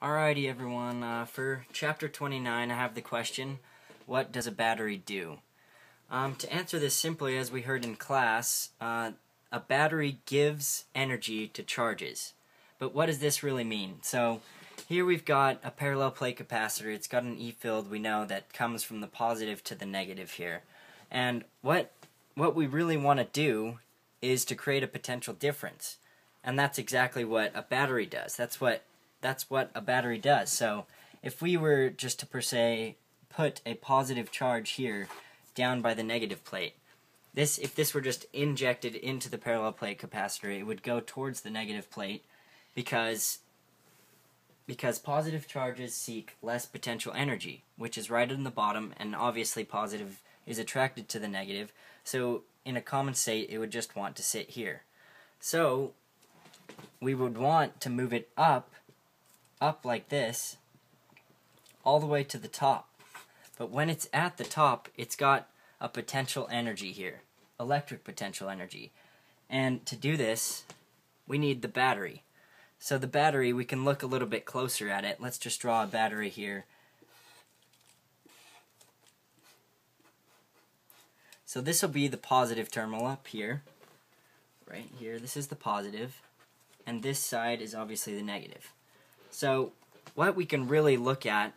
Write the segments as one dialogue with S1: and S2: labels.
S1: Alrighty everyone, for chapter 29 I have the question, what does a battery do? To answer this simply, as we heard in class, a battery gives energy to charges. But what does this really mean? So here we've got a parallel plate capacitor. It's got an E field, we know, that comes from the positive to the negative here. And what we really want to do is to create a potential difference. And that's exactly what a battery does. That's what a battery does. So if we were just to per se put a positive charge here down by the negative plate, if this were just injected into the parallel plate capacitor, it would go towards the negative plate because positive charges seek less potential energy, which is right in the bottom, and obviously positive is attracted to the negative, so in a common state it would just want to sit here. So we would want to move it up like this, all the way to the top. But when it's at the top, it's got a potential energy here, electric potential energy. And to do this, we need the battery. So the battery, we can look a little bit closer at it. Let's just draw a battery here. So this will be the positive terminal up here. Right here, this is the positive, and this side is obviously the negative. So what we can really look at,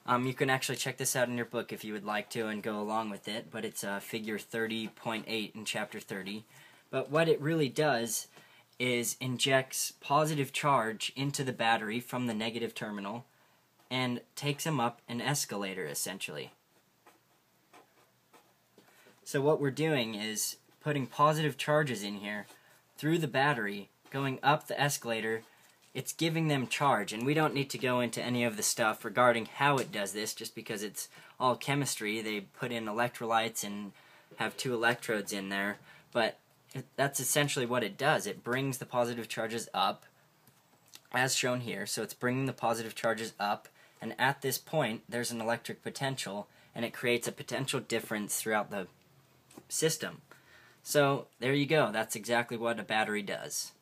S1: you can actually check this out in your book if you would like to and go along with it, but it's figure 30.8 in chapter 30. But what it really does is injects positive charge into the battery from the negative terminal and takes them up an escalator, essentially. So what we're doing is putting positive charges in here through the battery, going up the escalator. It's giving them charge, and we don't need to go into any of the stuff regarding how it does this, just because it's all chemistry. They put in electrolytes and have 2 electrodes in there, but that's essentially what it does. It brings the positive charges up, as shown here. So it's bringing the positive charges up, and at this point there's an electric potential, and it creates a potential difference throughout the system. So there you go. That's exactly what a battery does.